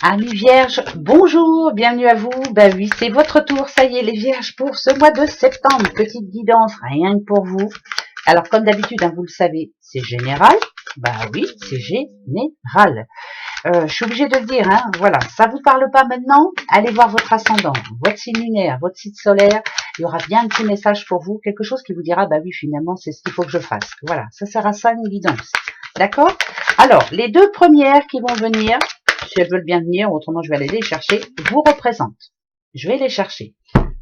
Amis vierges, bonjour, bienvenue à vous. Ben oui, c'est votre tour, ça y est les vierges, pour ce mois de septembre. Petite guidance, rien que pour vous. Alors comme d'habitude, hein, vous le savez, c'est général. Bah oui, c'est général. Je suis obligée de le dire, hein, voilà, ça vous parle pas maintenant, allez voir votre ascendant, votre signe lunaire, votre site solaire, il y aura bien un petit message pour vous, quelque chose qui vous dira, bah oui, finalement, c'est ce qu'il faut que je fasse. Voilà, ça sert à ça une guidance. D'accord? Alors, les deux premières qui vont venir, si elles veulent bien venir, autrement je vais aller les chercher, vous représentent. Je vais les chercher.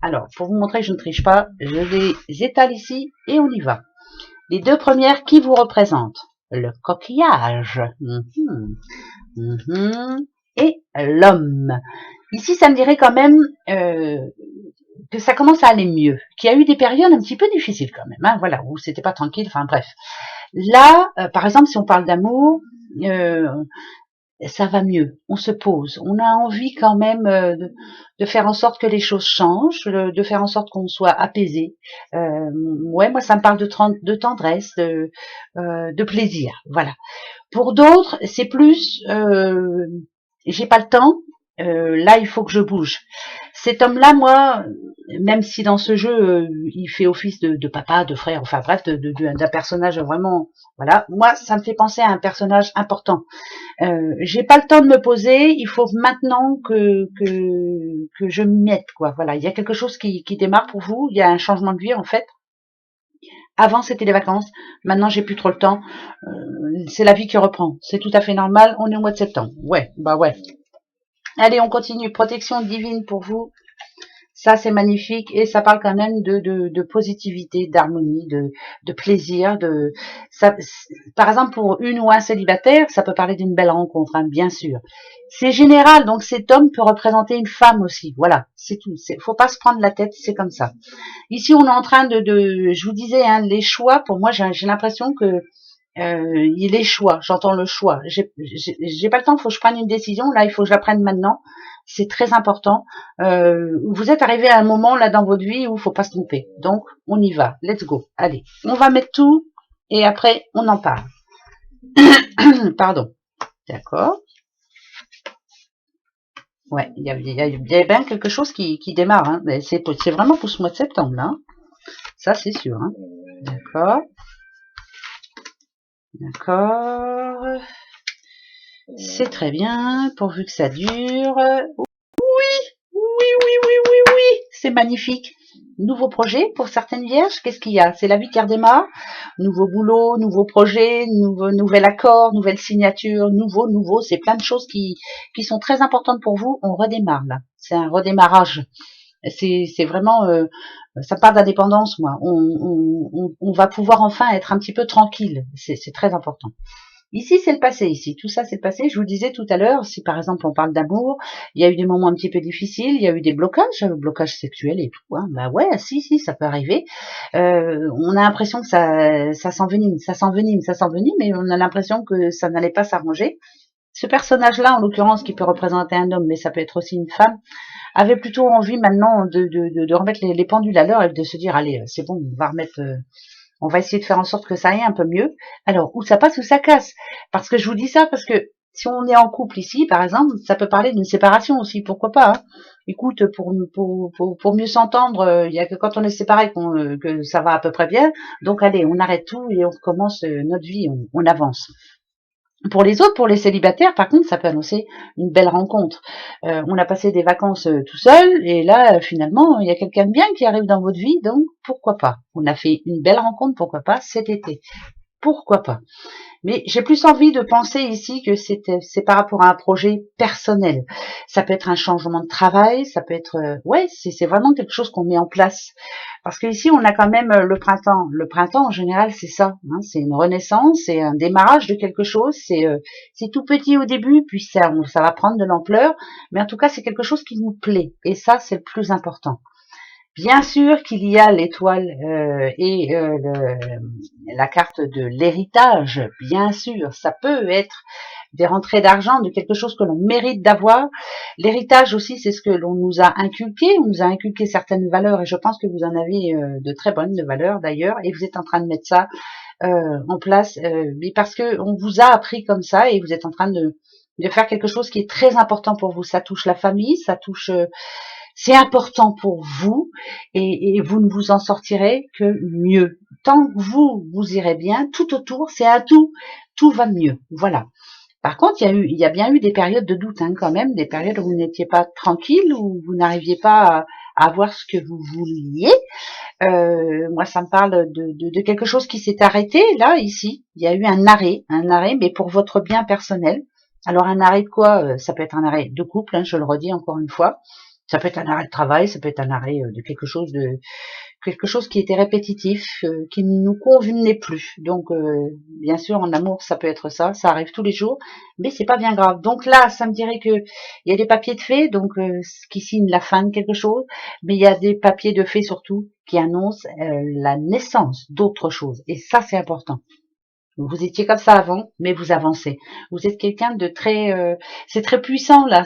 Alors, pour vous montrer que je ne triche pas, je les étale ici et on y va. Les deux premières qui vous représentent, le coquillage et l'homme. Ici, ça me dirait quand même que ça commence à aller mieux, qu'il y a eu des périodes un petit peu difficiles quand même, hein, voilà, où c'était pas tranquille, enfin bref. Là, par exemple, si on parle d'amour, ça va mieux, on se pose, on a envie quand même de faire en sorte que les choses changent, de faire en sorte qu'on soit apaisé. Ouais, moi ça me parle de tendresse, de plaisir, voilà. Pour d'autres, c'est plus j'ai pas le temps, là il faut que je bouge. Cet homme-là, moi, même si dans ce jeu il fait office de papa, de frère, enfin bref, d'un personnage vraiment, voilà, moi ça me fait penser à un personnage important. J'ai pas le temps de me poser, il faut maintenant que je m'y mette, quoi. Voilà, il y a quelque chose qui démarre pour vous, il y a un changement de vie en fait. Avant c'était les vacances, maintenant j'ai plus trop le temps. C'est la vie qui reprend, c'est tout à fait normal. On est au mois de septembre, ouais, bah ouais. Allez, on continue. Protection divine pour vous. Ça, c'est magnifique et ça parle quand même de positivité, d'harmonie, de plaisir. Ça, par exemple, pour une ou un célibataire, ça peut parler d'une belle rencontre, hein, bien sûr. C'est général, donc cet homme peut représenter une femme aussi. Voilà, c'est tout. Faut pas se prendre la tête, c'est comme ça. Ici, on est en train je vous disais, hein, les choix. Pour moi, j'ai l'impression que il est choix. J'entends le choix. J'ai pas le temps. Il faut que je prenne une décision. Là, il faut que je la prenne maintenant. C'est très important. Vous êtes arrivé à un moment là dans votre vie où il faut pas se tromper. Donc, on y va. Let's go. Allez, on va mettre tout et après, on en parle. Pardon. D'accord. Ouais, il y a bien quelque chose qui démarre. Hein. C'est vraiment pour ce mois de septembre là. Ça, c'est sûr. Hein. D'accord. D'accord. C'est très bien, pourvu que ça dure. Oui, c'est magnifique. Nouveau projet pour certaines vierges, qu'est-ce qu'il y a? C'est la vie qui redémarre. Nouveau boulot, nouveau projet, nouvel accord, nouvelle signature, nouveau, c'est plein de choses qui sont très importantes pour vous. On redémarre là. C'est un redémarrage. C'est vraiment, ça part d'indépendance, moi. On va pouvoir enfin être un petit peu tranquille. C'est très important. Ici, c'est le passé, ici. Tout ça, c'est le passé. Je vous le disais tout à l'heure, si par exemple on parle d'amour, il y a eu des moments un petit peu difficiles, il y a eu des blocages sexuels et tout. Hein. Bah ouais, si, ça peut arriver. On a l'impression que ça s'envenime, mais on a l'impression que ça n'allait pas s'arranger. Ce personnage-là, en l'occurrence, qui peut représenter un homme, mais ça peut être aussi une femme, avait plutôt envie maintenant de remettre les pendules à l'heure et de se dire, allez, c'est bon, on va essayer de faire en sorte que ça aille un peu mieux. Alors, où ça passe, où ça casse. Parce que je vous dis ça, parce que si on est en couple ici, par exemple, ça peut parler d'une séparation aussi, pourquoi pas. Hein. Écoute, pour mieux s'entendre, il y a que quand on est séparé que ça va à peu près bien. Donc allez, on arrête tout et on recommence notre vie, on avance. Pour les autres, pour les célibataires, par contre, ça peut annoncer une belle rencontre. On a passé des vacances tout seul, et là, finalement, il y a quelqu'un de bien qui arrive dans votre vie, donc pourquoi pas. On a fait une belle rencontre, pourquoi pas, cet été. Pourquoi pas. Mais j'ai plus envie de penser ici que c'est par rapport à un projet personnel. Ça peut être un changement de travail, ça peut être ouais, c'est vraiment quelque chose qu'on met en place. Parce que ici on a quand même le printemps. Le printemps en général c'est ça, hein, c'est une renaissance, c'est un démarrage de quelque chose. C'est tout petit au début, puis ça va prendre de l'ampleur. Mais en tout cas c'est quelque chose qui nous plaît et ça c'est le plus important. Bien sûr qu'il y a l'étoile et la carte de l'héritage, bien sûr, ça peut être des rentrées d'argent, de quelque chose que l'on mérite d'avoir. L'héritage aussi, c'est ce que l'on nous a inculqué, on nous a inculqué certaines valeurs et je pense que vous en avez de très bonnes valeurs d'ailleurs et vous êtes en train de mettre ça en place, mais parce que on vous a appris comme ça et vous êtes en train de faire quelque chose qui est très important pour vous. Ça touche la famille, ça touche, c'est important pour vous et vous ne vous en sortirez que mieux. Tant que vous irez bien, tout autour, c'est un tout va mieux. Voilà. Par contre, il y a bien eu des périodes de doute, hein, quand même, des périodes où vous n'étiez pas tranquille, où vous n'arriviez pas à avoir ce que vous vouliez. Moi, ça me parle de quelque chose qui s'est arrêté, là, ici. Il y a eu un arrêt, mais pour votre bien personnel. Alors, un arrêt de quoi? Ça peut être un arrêt de couple, hein, je le redis encore une fois. Ça peut être un arrêt de travail, ça peut être un arrêt de quelque chose qui était répétitif, qui ne nous convenait plus. Donc, bien sûr, en amour, ça peut être ça, ça arrive tous les jours, mais c'est pas bien grave. Donc là, ça me dirait que il y a des papiers de fait, donc qui signent la fin de quelque chose, mais il y a des papiers de fait surtout qui annoncent la naissance d'autre chose. Et ça, c'est important. Vous étiez comme ça avant, mais vous avancez. Vous êtes quelqu'un de très, c'est très puissant là.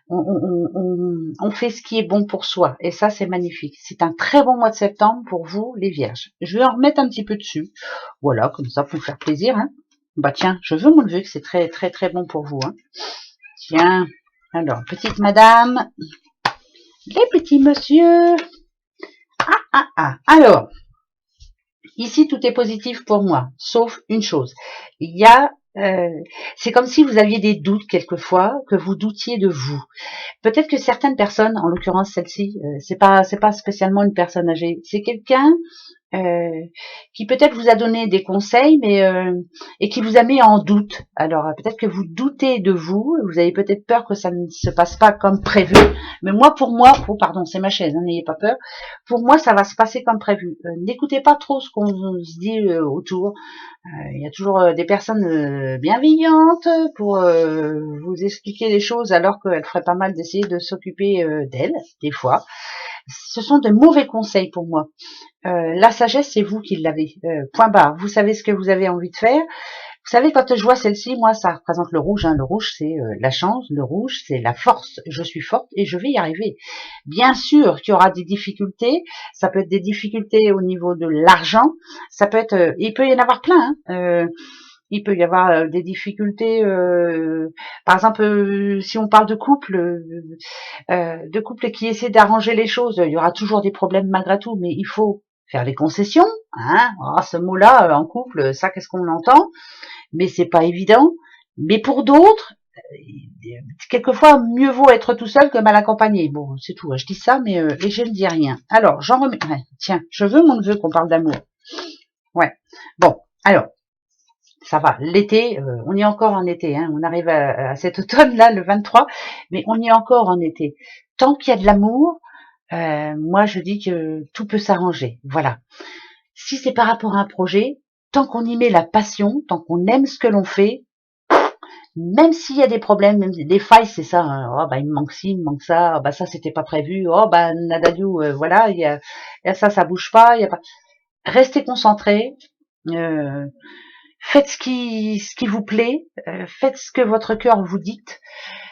On fait ce qui est bon pour soi. Et ça, c'est magnifique. C'est un très bon mois de septembre pour vous, les vierges. Je vais en remettre un petit peu dessus. Voilà, comme ça, pour vous faire plaisir. Hein. Bah tiens, je veux m'enlever que c'est très, très, très bon pour vous. Hein. Tiens, alors, petite madame, les petits monsieur. Alors, ici, tout est positif pour moi, sauf une chose. Il y a, c'est comme si vous aviez des doutes quelquefois, que vous doutiez de vous. Peut-être que certaines personnes, en l'occurrence celle-ci, c'est pas spécialement une personne âgée, c'est quelqu'un qui peut-être vous a donné des conseils, mais et qui vous a mis en doute. Alors peut-être que vous doutez de vous, vous avez peut-être peur que ça ne se passe pas comme prévu. Mais moi, pardon, c'est ma chaise, hein, n'ayez pas peur. Pour moi, ça va se passer comme prévu. N'écoutez pas trop ce qu'on se dit autour. Il y a toujours des personnes bienveillantes pour vous expliquer les choses, alors qu'elles feraient pas mal d'essayer de s'occuper d'elles, des fois. Ce sont de mauvais conseils pour moi. La sagesse, c'est vous qui l'avez. Point barre. Vous savez ce que vous avez envie de faire. Vous savez, quand je vois celle-ci, moi, ça représente le rouge. Hein. Le rouge, c'est la chance. Le rouge, c'est la force. Je suis forte et je vais y arriver. Bien sûr qu'il y aura des difficultés. Ça peut être des difficultés au niveau de l'argent. Ça peut être, il peut y en avoir plein. Hein. Il peut y avoir des difficultés. Par exemple, si on parle de couple qui essaient d'arranger les choses, il y aura toujours des problèmes malgré tout. Mais il faut faire les concessions. Hein. Oh, ce mot-là, en couple, ça, qu'est-ce qu'on entend? Mais c'est pas évident. Mais pour d'autres, quelquefois, mieux vaut être tout seul que mal accompagné. Bon, c'est tout. Je dis ça, mais et je ne dis rien. Alors, j'en remets. Ouais, tiens, je veux mon neveu qu'on parle d'amour. Ouais. Bon, alors, ça va. L'été, on y est encore en été. Hein. On arrive à cet automne-là, le 23, mais on y est encore en été. Tant qu'il y a de l'amour, moi, je dis que tout peut s'arranger. Voilà. Si c'est par rapport à un projet, tant qu'on y met la passion, tant qu'on aime ce que l'on fait, même s'il y a des problèmes, même des failles, c'est ça. Hein. Oh bah il me manque ci, il me manque ça. Oh, bah ça c'était pas prévu. Oh bah nadadiou, voilà, il y a ça bouge pas. Il y a pas. Restez concentrés. Euh, Faites ce qui vous plaît. Faites ce que votre cœur vous dicte.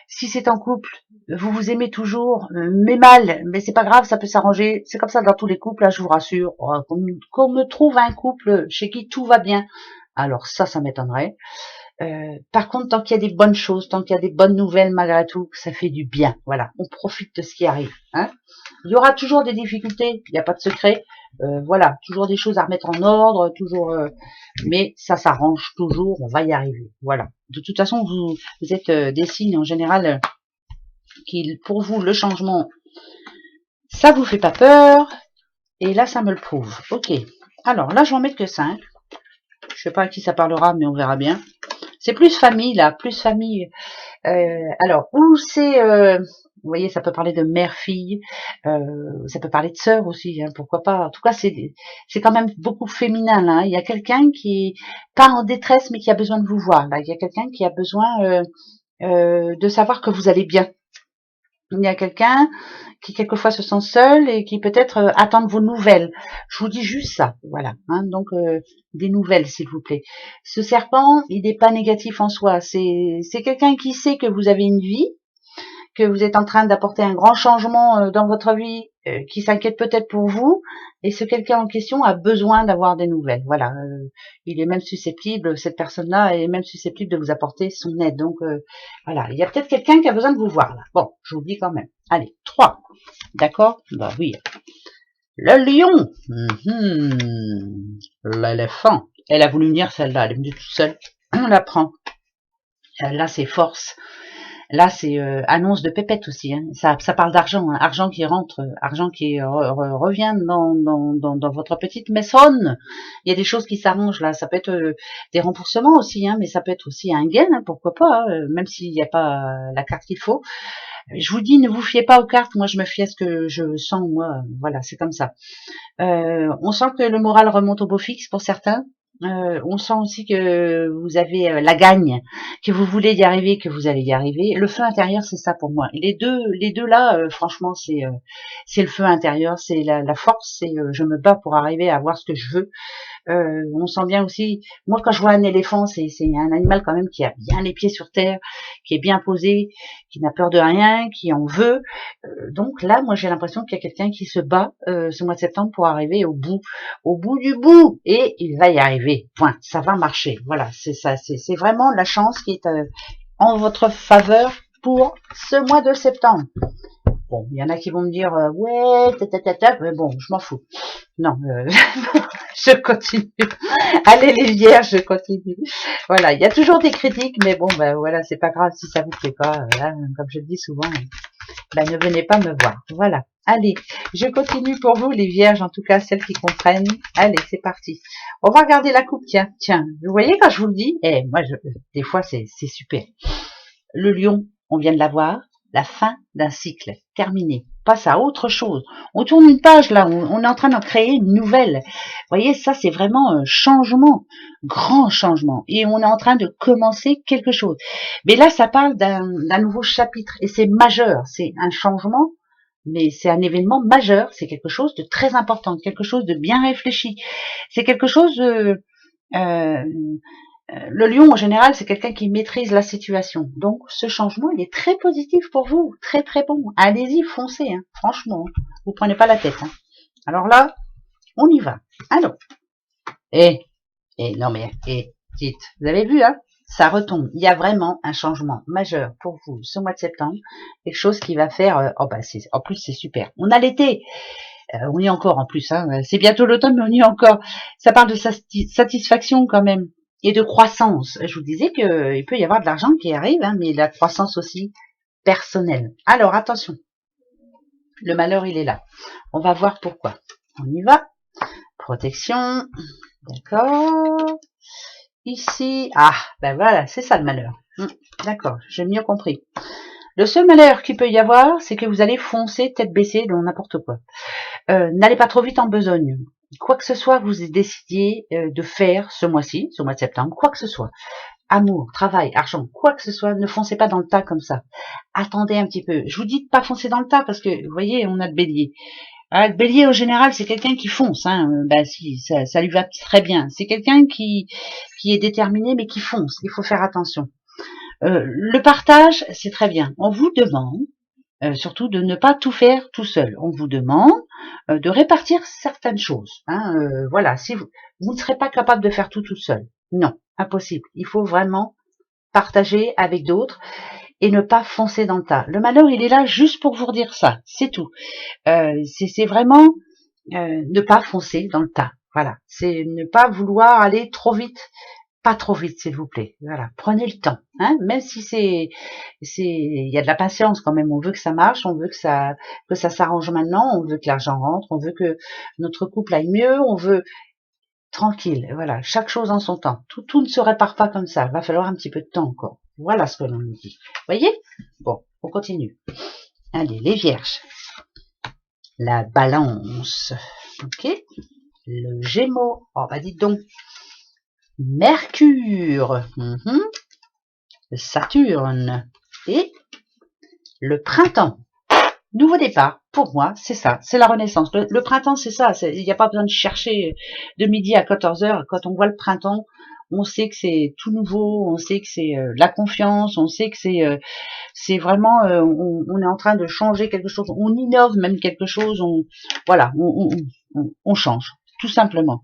Si c'est en couple, vous vous aimez toujours, mais mal, mais c'est pas grave, ça peut s'arranger. C'est comme ça dans tous les couples, là, je vous rassure. Oh, qu'on me trouve un couple chez qui tout va bien. Alors ça m'étonnerait. Par contre, tant qu'il y a des bonnes choses, tant qu'il y a des bonnes nouvelles malgré tout, ça fait du bien. Voilà, on profite de ce qui arrive. Hein. Il y aura toujours des difficultés, il n'y a pas de secret. Voilà, toujours des choses à remettre en ordre, toujours. Mais ça s'arrange toujours, on va y arriver. Voilà. De toute façon, vous êtes des signes en général qui, pour vous, le changement, ça vous fait pas peur. Et là, ça me le prouve. Ok. Alors là, je vais en mettre que 5. Je sais pas à qui ça parlera, mais on verra bien. C'est plus famille, là, plus famille. Alors, où c'est... vous voyez, ça peut parler de mère-fille, ça peut parler de sœur aussi, hein, pourquoi pas. En tout cas, c'est quand même beaucoup féminin, là. Il y a quelqu'un qui est pas en détresse, mais qui a besoin de vous voir. Là. Il y a quelqu'un qui a besoin de savoir que vous allez bien. Il y a quelqu'un qui quelquefois se sent seul et qui peut-être attend de vos nouvelles. Je vous dis juste ça, voilà. Hein, donc des nouvelles, s'il vous plaît. Ce serpent, il n'est pas négatif en soi. C'est quelqu'un qui sait que vous avez une vie, que vous êtes en train d'apporter un grand changement dans votre vie, qui s'inquiète peut-être pour vous, et ce quelqu'un en question a besoin d'avoir des nouvelles. Voilà, il est même susceptible, cette personne-là est même susceptible de vous apporter son aide. Donc voilà, il y a peut-être quelqu'un qui a besoin de vous voir là. Bon, je vous le dis quand même. Allez, 3. D'accord? Bah oui. Le lion. L'éléphant. Elle a voulu venir celle-là, elle est venue toute seule. On la prend. Là, c'est force. Là, c'est annonce de pépette aussi. Hein. Ça parle d'argent, hein. Argent qui rentre, argent qui revient dans votre petite maison. Il y a des choses qui s'arrangent là. Ça peut être des remboursements aussi, hein, mais ça peut être aussi un gain, hein, pourquoi pas, hein, même s'il n'y a pas la carte qu'il faut. Je vous dis, ne vous fiez pas aux cartes. Moi, je me fie à ce que je sens. Moi, voilà, c'est comme ça. On sent que le moral remonte au beau fixe pour certains. On sent aussi que vous avez la gagne, que vous voulez y arriver, que vous allez y arriver. Le feu intérieur, c'est ça pour moi. Et les deux là, franchement, c'est le feu intérieur, c'est la force, c'est je me bats pour arriver à avoir ce que je veux. On sent bien aussi, moi quand je vois un éléphant, c'est un animal quand même qui a bien les pieds sur terre, qui est bien posé, qui n'a peur de rien, qui en veut. Donc là, moi j'ai l'impression qu'il y a quelqu'un qui se bat ce mois de septembre pour arriver au bout du bout, et il va y arriver. Point, ça va marcher. Voilà, c'est ça, c'est vraiment la chance qui est en votre faveur pour ce mois de septembre. Bon, il y en a qui vont me dire ouais, mais bon, je m'en fous. Non, je continue. Allez les vierges, je continue. Voilà, il y a toujours des critiques, mais bon, ben voilà, c'est pas grave si ça vous plaît pas. Là, comme je le dis souvent, ben ne venez pas me voir. Voilà. Allez, je continue pour vous les vierges, en tout cas celles qui comprennent. Allez, c'est parti. On va regarder la coupe. Tiens, vous voyez quand je vous le dis, moi, des fois c'est super. Le lion, on vient de l'avoir. La fin d'un cycle, terminé. Passe à autre chose. On tourne une page là, on est en train d'en créer une nouvelle. Vous voyez, ça c'est vraiment un changement, grand changement. Et on est en train de commencer quelque chose. Mais là, ça parle d'un nouveau chapitre et c'est majeur. C'est un changement, mais c'est un événement majeur. C'est quelque chose de très important, quelque chose de bien réfléchi. C'est quelque chose de... le lion, en général, c'est quelqu'un qui maîtrise la situation. Donc, ce changement, il est très positif pour vous. Très, très bon. Allez-y, foncez. Hein. Franchement, vous prenez pas la tête. Hein. Alors là, on y va. Alors. Non mais, dites, vous avez vu, hein, ça retombe. Il y a vraiment un changement majeur pour vous ce mois de septembre. Quelque chose qui va faire... en plus, c'est super. On a l'été. On y est encore en plus. Hein. C'est bientôt l'automne, mais on y est encore. Ça parle de satisfaction quand même. Et de croissance. Je vous disais qu'il peut y avoir de l'argent qui arrive, hein, mais la croissance aussi personnelle. Alors, attention. Le malheur, il est là. On va voir pourquoi. On y va. Protection. D'accord. Ici. Ah, ben voilà, c'est ça le malheur. D'accord, j'ai mieux compris. Le seul malheur qu'il peut y avoir, c'est que vous allez foncer tête baissée dans n'importe quoi. N'allez pas trop vite en besogne. Quoi que ce soit que vous décidiez de faire ce mois-ci, ce mois de septembre, quoi que ce soit, amour, travail, argent, quoi que ce soit, ne foncez pas dans le tas comme ça. Attendez un petit peu. Je vous dis de pas foncer dans le tas parce que, vous voyez, on a le bélier. Ah, le bélier, en général, c'est quelqu'un qui fonce. Hein. Ben si, ça lui va très bien. C'est quelqu'un qui est déterminé, mais qui fonce. Il faut faire attention. Le partage, c'est très bien. On vous demande surtout de ne pas tout faire tout seul. On vous demande de répartir certaines choses. Hein, voilà, si vous ne serez pas capable de faire tout seul. Non, impossible. Il faut vraiment partager avec d'autres et ne pas foncer dans le tas. Le malheur, il est là juste pour vous redire ça. C'est tout. C'est vraiment ne pas foncer dans le tas. Voilà, c'est ne pas vouloir aller trop vite. Pas trop vite, s'il vous plaît. Voilà, prenez le temps. Hein, même si il y a de la patience quand même. On veut que ça marche, on veut que ça s'arrange maintenant, on veut que l'argent rentre, on veut que notre couple aille mieux, on veut tranquille. Voilà, chaque chose en son temps. Tout ne se répare pas comme ça. Il va falloir un petit peu de temps encore. Voilà ce que l'on nous dit. Voyez? Bon, on continue. Allez, les vierges. La balance. Ok. Le gémeaux. Oh, bah dites donc. Mercure, Saturne et le printemps. Nouveau départ, pour moi, c'est ça, c'est la renaissance. Le printemps, c'est ça, il n'y a pas besoin de chercher de midi à 14h. Quand on voit le printemps, on sait que c'est tout nouveau, on sait que c'est la confiance, on sait que c'est vraiment, on est en train de changer quelque chose, on innove même quelque chose, voilà, on change, tout simplement.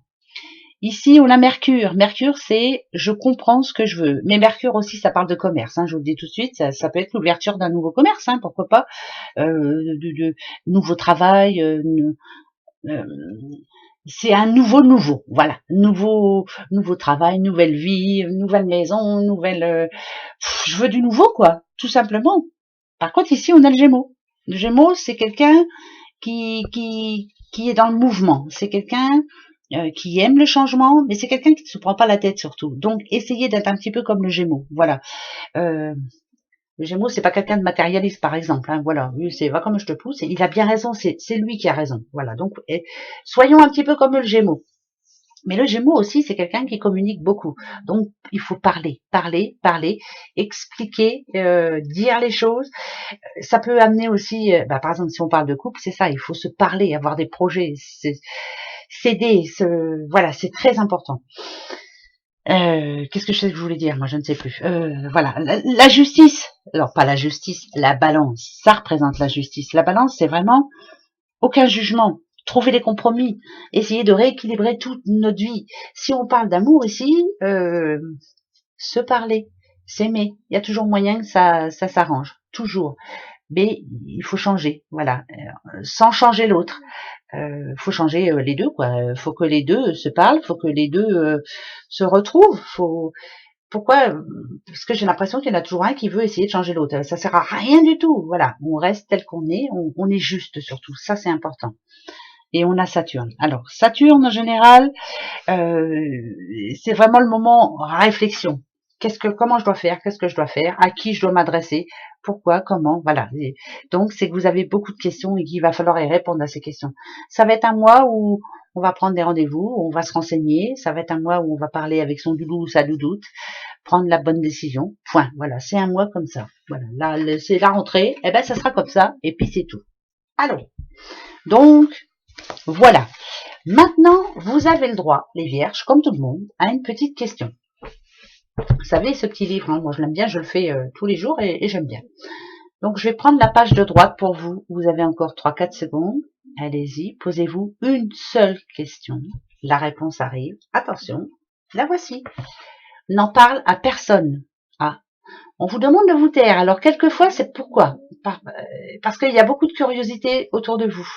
Ici, on a Mercure. Mercure, c'est je comprends ce que je veux. Mais Mercure aussi, ça parle de commerce. Hein, je vous le dis tout de suite, ça peut être l'ouverture d'un nouveau commerce, hein, pourquoi pas, de nouveau travail. C'est un nouveau, voilà, nouveau travail, nouvelle vie, nouvelle maison, je veux du nouveau, quoi, tout simplement. Par contre, ici, on a le Gémeaux. Le Gémeaux, c'est quelqu'un qui est dans le mouvement. C'est quelqu'un qui aime le changement, mais c'est quelqu'un qui ne se prend pas la tête surtout. Donc, essayez d'être un petit peu comme le Gémeaux. Voilà. Le Gémeaux, c'est pas quelqu'un de matérialiste, par exemple. Hein, voilà, lui, c'est va comme je te pousse. Et il a bien raison. C'est lui qui a raison. Voilà. Donc, soyons un petit peu comme le Gémeaux. Mais le Gémeaux aussi, c'est quelqu'un qui communique beaucoup. Donc, il faut parler, expliquer, dire les choses. Ça peut amener aussi, par exemple, si on parle de couple, c'est ça, il faut se parler, avoir des projets, s'aider, voilà, c'est très important. Qu'est-ce que je voulais dire? Moi, je ne sais plus. Voilà, la justice. Alors, pas la justice, la balance. Ça représente la justice. La balance, c'est vraiment aucun jugement. Trouver des compromis. Essayer de rééquilibrer toute notre vie. Si on parle d'amour ici, se parler, s'aimer. Il y a toujours moyen que ça s'arrange. Toujours. Mais il faut changer. Voilà. Sans changer l'autre. Faut changer les deux, quoi. Faut que les deux se parlent, faut que les deux se retrouvent. Pourquoi? Parce que j'ai l'impression qu'il y en a toujours un qui veut essayer de changer l'autre. Ça sert à rien du tout. Voilà, on reste tel qu'on est, on est juste surtout. Ça, c'est important. Et on a Saturne. Alors, Saturne, en général, c'est vraiment le moment réflexion. Comment je dois faire? Qu'est-ce que je dois faire? À qui je dois m'adresser? Pourquoi? Comment? Voilà. Et donc, c'est que vous avez beaucoup de questions et qu'il va falloir y répondre à ces questions. Ça va être un mois où on va prendre des rendez-vous, on va se renseigner. Ça va être un mois où on va parler avec son doudou ou sa doudoute, prendre la bonne décision. Point. Voilà. C'est un mois comme ça. Voilà. Là, c'est la rentrée. Eh ben, ça sera comme ça. Et puis, c'est tout. Alors, donc, voilà. Maintenant, vous avez le droit, les vierges, comme tout le monde, à une petite question. Vous savez, ce petit livre, hein, moi je l'aime bien, je le fais tous les jours et j'aime bien. Donc je vais prendre la page de droite pour vous. Vous avez encore 3-4 secondes. Allez-y, posez-vous une seule question. La réponse arrive. Attention, la voici. N'en parle à personne. Ah, on vous demande de vous taire. Alors quelquefois, c'est pourquoi? Parce qu'il y a beaucoup de curiosité autour de vous.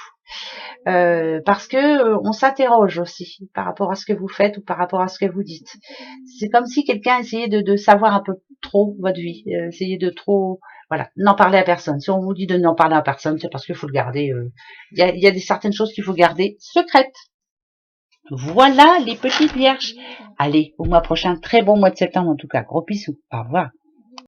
Parce que on s'interroge aussi par rapport à ce que vous faites ou par rapport à ce que vous dites. C'est comme si quelqu'un essayait de savoir un peu trop votre vie, essayait de trop, voilà, n'en parler à personne. Si on vous dit de n'en parler à personne, c'est parce qu'il faut le garder. Il y a certaines choses qu'il faut garder secrètes. Voilà les petites vierges. Allez, au mois prochain, très bon mois de septembre en tout cas. Gros bisous. Au revoir.